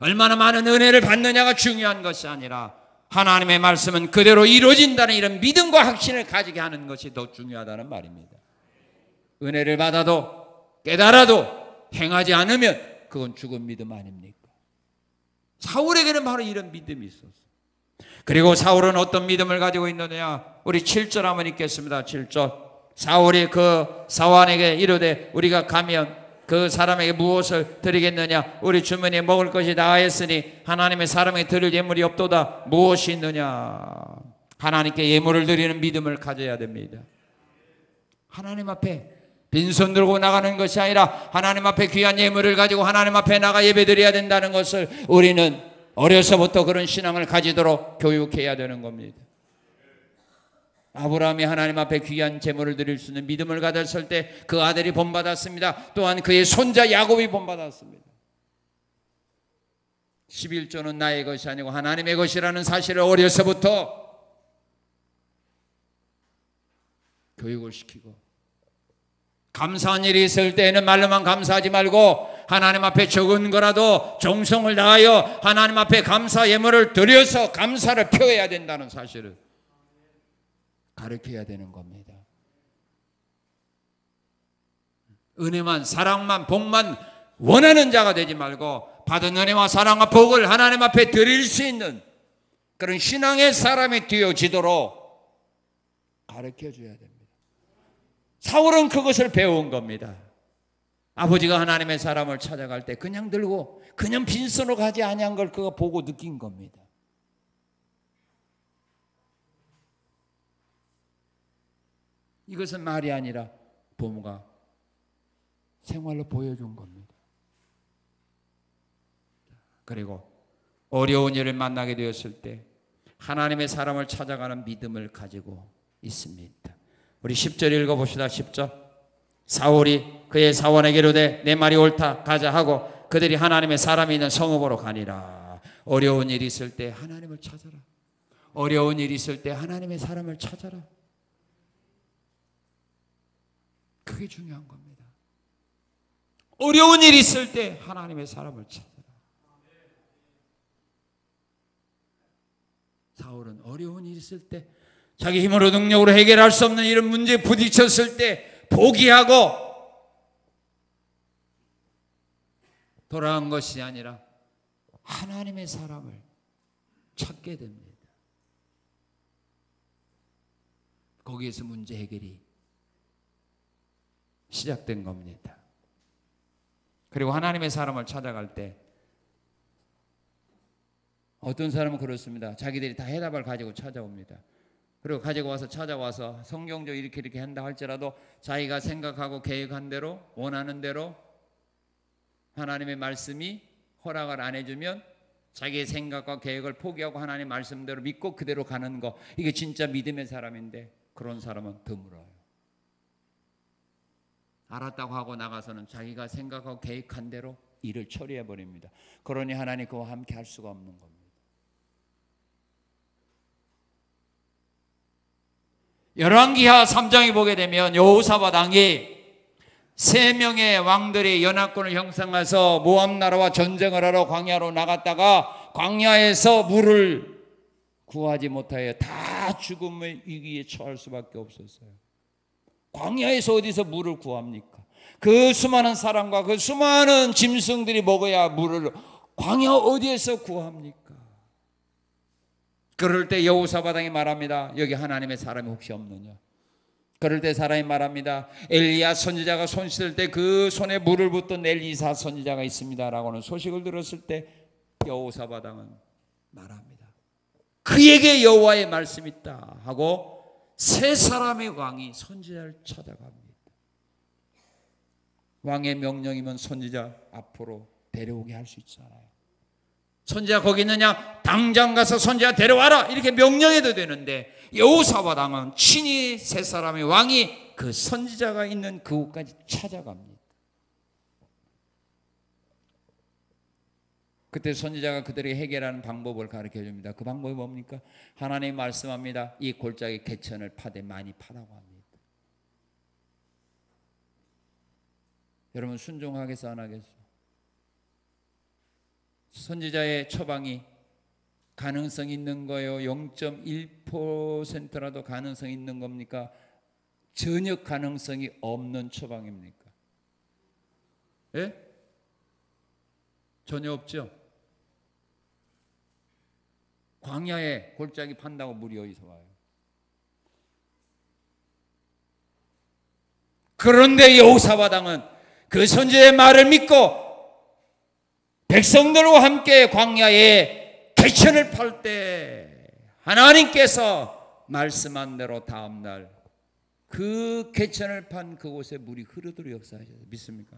얼마나 많은 은혜를 받느냐가 중요한 것이 아니라 하나님의 말씀은 그대로 이루어진다는 이런 믿음과 확신을 가지게 하는 것이 더 중요하다는 말입니다. 은혜를 받아도 깨달아도 행하지 않으면 그건 죽은 믿음 아닙니까? 사울에게는 바로 이런 믿음이 있었어요. 그리고 사울은 어떤 믿음을 가지고 있느냐? 우리 7절 한번 읽겠습니다. 7절. 사울이 그 사환에게 이르되 우리가 가면 그 사람에게 무엇을 드리겠느냐? 우리 주머니에 먹을 것이 다하였으니 하나님의 사람에게 드릴 예물이 없도다. 무엇이 있느냐? 하나님께 예물을 드리는 믿음을 가져야 됩니다. 하나님 앞에 빈손 들고 나가는 것이 아니라 하나님 앞에 귀한 예물을 가지고 하나님 앞에 나가 예배드려야 된다는 것을 우리는 어려서부터 그런 신앙을 가지도록 교육해야 되는 겁니다. 아브라함이 하나님 앞에 귀한 제물을 드릴 수 있는 믿음을 가졌을 때 그 아들이 본받았습니다. 또한 그의 손자 야곱이 본받았습니다. 11조는 나의 것이 아니고 하나님의 것이라는 사실을 어려서부터 교육을 시키고 감사한 일이 있을 때에는 말로만 감사하지 말고 하나님 앞에 적은 거라도 정성을 다하여 하나님 앞에 감사 예물을 드려서 감사를 표해야 된다는 사실을 가르쳐야 되는 겁니다. 은혜만 사랑만 복만 원하는 자가 되지 말고 받은 은혜와 사랑과 복을 하나님 앞에 드릴 수 있는 그런 신앙의 사람이 되어지도록 가르쳐줘야 됩니다. 사울은 그것을 배운 겁니다. 아버지가 하나님의 사람을 찾아갈 때 그냥 들고 그냥 빈손으로 가지 아니한 걸 그가 보고 느낀 겁니다. 이것은 말이 아니라 부모가 생활로 보여준 겁니다. 그리고 어려운 일을 만나게 되었을 때 하나님의 사람을 찾아가는 믿음을 가지고 있습니다. 우리 10절 읽어봅시다. 10절. 사울이 그의 사원에게 이르되 내 말이 옳다 가자 하고 그들이 하나님의 사람이 있는 성읍으로 가니라. 어려운 일이 있을 때 하나님을 찾아라. 어려운 일이 있을 때 하나님의 사람을 찾아라. 그게 중요한 겁니다. 어려운 일이 있을 때 하나님의 사람을 찾아라. 사울은 어려운 일이 있을 때 자기 힘으로 능력으로 해결할 수 없는 이런 문제에 부딪혔을 때 포기하고 돌아간 것이 아니라 하나님의 사람을 찾게 됩니다. 거기에서 문제 해결이 시작된 겁니다. 그리고 하나님의 사람을 찾아갈 때 어떤 사람은 그렇습니다. 자기들이 다 해답을 가지고 찾아옵니다. 그리고 가지고 와서 찾아와서 성경적으로 이렇게 한다 할지라도 자기가 생각하고 계획한 대로 원하는 대로 하나님의 말씀이 허락을 안 해주면 자기의 생각과 계획을 포기하고 하나님 말씀대로 믿고 그대로 가는 거, 이게 진짜 믿음의 사람인데 그런 사람은 드물어요. 알았다고 하고 나가서는 자기가 생각하고 계획한 대로 일을 처리해 버립니다. 그러니 하나님 그와 함께 할 수가 없는 겁니다. 열왕기하 3장에 보게 되면 여호사밧 왕이 3명의 왕들이 연합군을 형성해서 모압 나라와 전쟁을 하러 광야로 나갔다가 광야에서 물을 구하지 못하여 다 죽음의 위기에 처할 수밖에 없었어요. 광야에서 어디서 물을 구합니까? 그 수많은 사람과 그 수많은 짐승들이 먹어야 물을 광야 어디에서 구합니까? 그럴 때 여호사밧 왕이 말합니다. 여기 하나님의 사람이 혹시 없느냐? 그럴 때 사람이 말합니다. 엘리야 선지자가 손 씻을 때 그 손에 물을 붓던 엘리사 선지자가 있습니다라고는 소식을 들었을 때 여호사밧 왕은 말합니다. 그에게 여호와의 말씀이 있다 하고 3사람의 왕이 선지자를 찾아갑니다. 왕의 명령이면 선지자 앞으로 데려오게 할 수 있잖아요. 선지자 거기 있느냐? 당장 가서 선지자 데려와라 이렇게 명령해도 되는데 여호사밧 왕은 친히 3사람의 왕이 그 선지자가 있는 그곳까지 찾아갑니다. 그때 선지자가 그들에게 해결하는 방법을 가르쳐 줍니다. 그 방법이 뭡니까? 하나님이 말씀합니다. 이 골짜기 개천을 파되 많이 파라고 합니다. 여러분 순종하겠어 안 하겠어? 선지자의 처방이 가능성 있는 거예요? 0.1%라도 가능성 있는 겁니까? 전혀 가능성이 없는 처방입니까? 예? 전혀 없죠? 광야에 골짜기 판다고 물이 어디서 와요? 그런데 여호사밧 왕은 그 선지자의 말을 믿고 백성들과 함께 광야에 개천을 팔 때 하나님께서 말씀한 대로 다음날 그 개천을 판 그곳에 물이 흐르도록 역사하셔서 믿습니까?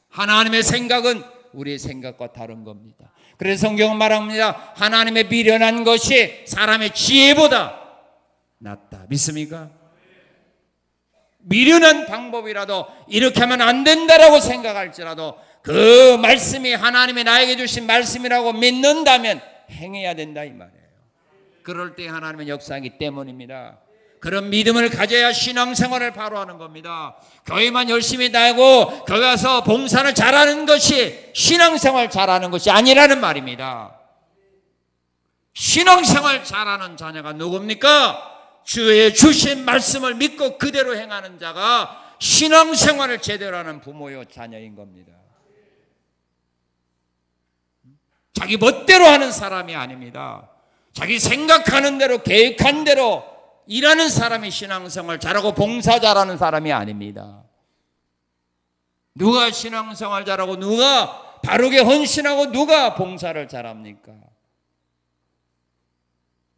하나님의 생각은 우리의 생각과 다른 겁니다. 그래서 성경은 말합니다. 하나님의 미련한 것이 사람의 지혜보다 낫다. 믿습니까? 미련한 방법이라도 이렇게 하면 안 된다라고 생각할지라도 그 말씀이 하나님이 나에게 주신 말씀이라고 믿는다면 행해야 된다 이 말이에요. 그럴 때 하나님은 역사하기 때문입니다. 그런 믿음을 가져야 신앙생활을 바로 하는 겁니다. 교회만 열심히 다니고 교회 와서 봉사를 잘하는 것이 신앙생활 잘하는 것이 아니라는 말입니다. 신앙생활 잘하는 자녀가 누굽니까? 주의 주신 말씀을 믿고 그대로 행하는 자가 신앙생활을 제대로 하는 부모요 자녀인 겁니다. 자기 멋대로 하는 사람이 아닙니다. 자기 생각하는 대로 계획한 대로 일하는 사람이 신앙생활 잘하고 봉사 잘하는 사람이 아닙니다. 누가 신앙생활 잘하고 누가 바르게 헌신하고 누가 봉사를 잘합니까?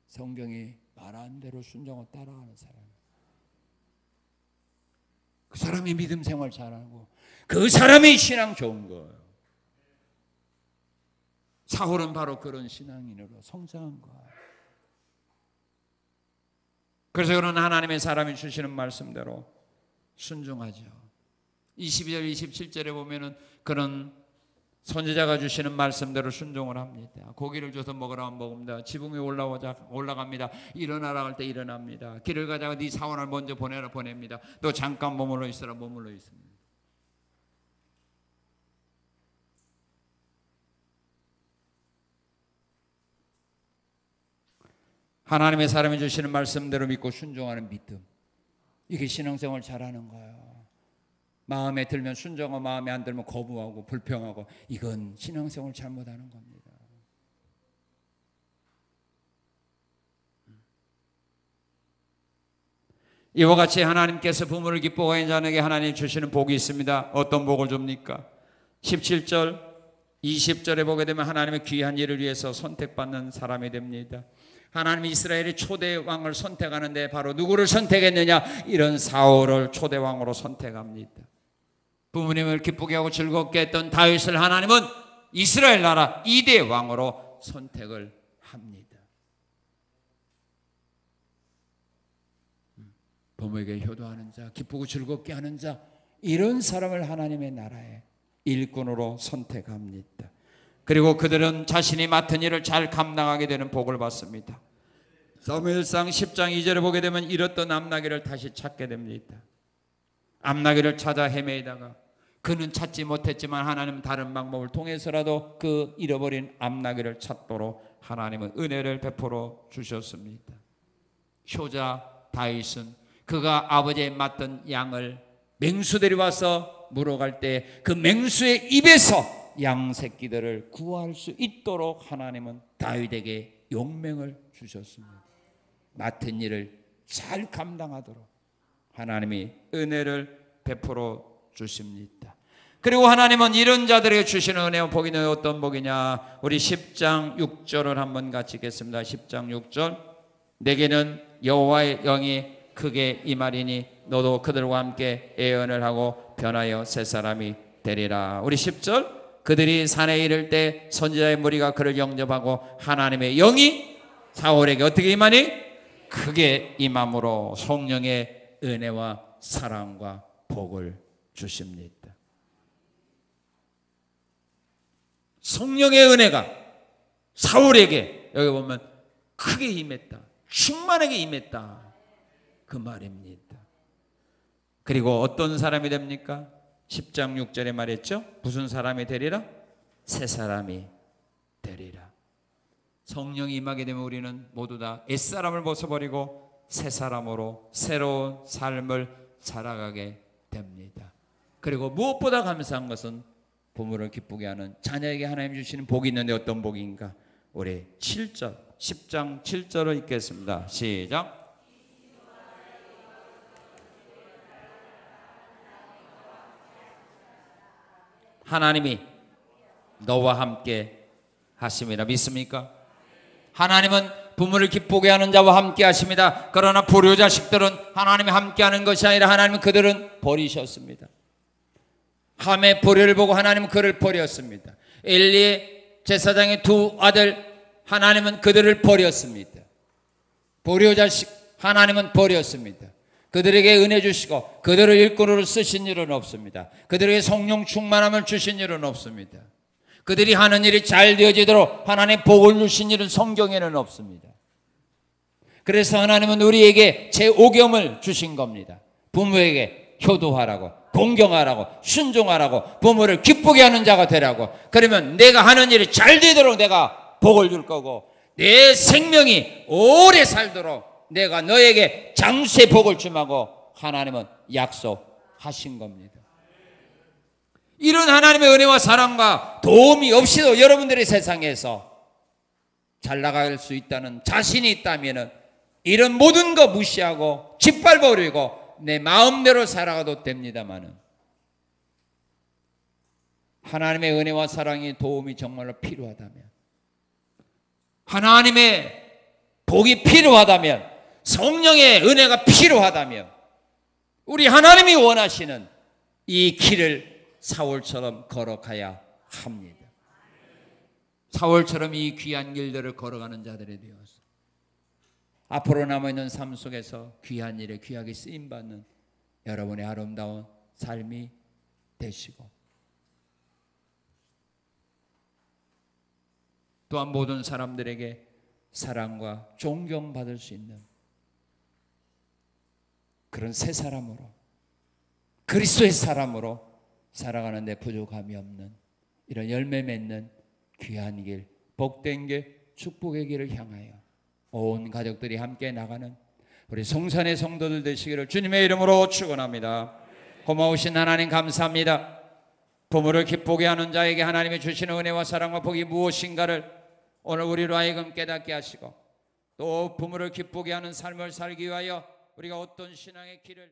성경이 말한 대로 순종하고 따라가는 사람. 그 사람이 믿음 생활 잘하고 그 사람이 신앙 좋은 거예요. 사울은 바로 그런 신앙인으로 성장한 거예요. 그래서 그런 하나님의 사람이 주시는 말씀대로 순종하죠. 22절 27절에 보면은 그런 선지자가 주시는 말씀대로 순종을 합니다. 고기를 줘서 먹으라면 먹습니다. 지붕에 올라갑니다. 일어나라 할 때 일어납니다. 길을 가다가 네 사원을 먼저 보내라 보냅니다. 너 잠깐 머물러 있어라 머물러 있습니다. 하나님의 사람이 주시는 말씀대로 믿고 순종하는 믿음, 이게 신앙생활 잘하는 거예요. 마음에 들면 순종하고 마음에 안 들면 거부하고 불평하고, 이건 신앙생활 잘못하는 겁니다. 이와 같이 하나님께서 부모를 기뻐하는 자에게 하나님 주시는 복이 있습니다. 어떤 복을 줍니까? 17절 20절에 보게 되면 하나님의 귀한 일을 위해서 선택받는 사람이 됩니다. 하나님이 이스라엘의 초대 왕을 선택하는데 바로 누구를 선택했느냐? 이런 사울을 초대 왕으로 선택합니다. 부모님을 기쁘게 하고 즐겁게 했던 다윗을 하나님은 이스라엘 나라 2대 왕으로 선택을 합니다. 부모에게 효도하는 자, 기쁘고 즐겁게 하는 자, 이런 사람을 하나님의 나라의 일꾼으로 선택합니다. 그리고 그들은 자신이 맡은 일을 잘 감당하게 되는 복을 받습니다. 사무엘상 10장 2절에 보게 되면 잃었던 암나귀를 다시 찾게 됩니다. 암나귀를 찾아 헤매다가 그는 찾지 못했지만 하나님은 다른 방법을 통해서라도 그 잃어버린 암나귀를 찾도록 하나님은 은혜를 베풀어 주셨습니다. 효자 다윗은 그가 아버지에 맡던 양을 맹수들이 와서 물어갈 때 그 맹수의 입에서 양 새끼들을 구할 수 있도록 하나님은 다윗에게 용맹을 주셨습니다. 맡은 일을 잘 감당하도록 하나님이 은혜를 베풀어 주십니다. 그리고 하나님은 이런 자들에게 주시는 은혜와 복이 어떤 복이냐? 우리 10장 6절을 한번 같이 읽겠습니다. 10장 6절. 내게는 여호와의 영이 크게 임하리니 너도 그들과 함께 예언을 하고 변하여 새 사람이 되리라. 우리 10절. 그들이 산에 이를 때 선지자의 무리가 그를 영접하고 하나님의 영이 사울에게 어떻게 임하니? 크게 임함으로 성령의 은혜와 사랑과 복을 주십니다. 성령의 은혜가 사울에게 여기 보면 크게 임했다, 충만하게 임했다, 그 말입니다. 그리고 어떤 사람이 됩니까? 10장 6절에 말했죠. 무슨 사람이 되리라? 새 사람이 되리라. 성령이 임하게 되면 우리는 모두 다 옛사람을 벗어버리고 새 사람으로 새로운 삶을 살아가게 됩니다. 그리고 무엇보다 감사한 것은 부모를 기쁘게 하는 자녀에게 하나님 주시는 복이 있는데 어떤 복인가? 우리 7절 10장 7절을 읽겠습니다. 시작. 하나님이 너와 함께 하심이라. 믿습니까? 하나님은 부모를 기쁘게 하는 자와 함께 하십니다. 그러나 불효자식들은 하나님이 함께 하는 것이 아니라 하나님은 그들은 버리셨습니다. 함의 불효를 보고 하나님은 그를 버렸습니다. 엘리의 제사장의 두 아들 하나님은 그들을 버렸습니다. 불효자식 하나님은 버렸습니다. 그들에게 은혜 주시고 그들을 일꾼으로 쓰신 일은 없습니다. 그들에게 성령 충만함을 주신 일은 없습니다. 그들이 하는 일이 잘 되어지도록 하나님의 복을 주신 일은 성경에는 없습니다. 그래서 하나님은 우리에게 제5겸을 주신 겁니다. 부모에게 효도하라고, 공경하라고, 순종하라고, 부모를 기쁘게 하는 자가 되라고. 그러면 내가 하는 일이 잘 되도록 내가 복을 줄 거고, 내 생명이 오래 살도록 내가 너에게 장수의 복을 주마고 하나님은 약속하신 겁니다. 이런 하나님의 은혜와 사랑과 도움이 없이도 여러분들이 세상에서 잘 나갈 수 있다는 자신이 있다면 이런 모든 거 무시하고 짓밟아버리고 내 마음대로 살아가도 됩니다만은, 하나님의 은혜와 사랑이 도움이 정말로 필요하다면, 하나님의 복이 필요하다면, 성령의 은혜가 필요하다면 우리 하나님이 원하시는 이 길을 사울처럼 걸어가야 합니다. 사울처럼 이 귀한 길들을 걸어가는 자들이 되어서 앞으로 남아있는 삶 속에서 귀한 일에 귀하게 쓰임받는 여러분의 아름다운 삶이 되시고, 또한 모든 사람들에게 사랑과 존경받을 수 있는 그런 새 사람으로, 그리스도의 사람으로 살아가는 데 부족함이 없는 이런 열매 맺는 귀한 길, 복된 길, 축복의 길을 향하여 온 가족들이 함께 나가는 우리 성산의 성도들 되시기를 주님의 이름으로 축원합니다. 고마우신 하나님 감사합니다. 부모를 기쁘게 하는 자에게 하나님이 주시는 은혜와 사랑과 복이 무엇인가를 오늘 우리로 하여금 깨닫게 하시고, 또 부모를 기쁘게 하는 삶을 살기 위하여 우리가 어떤 신앙의 길을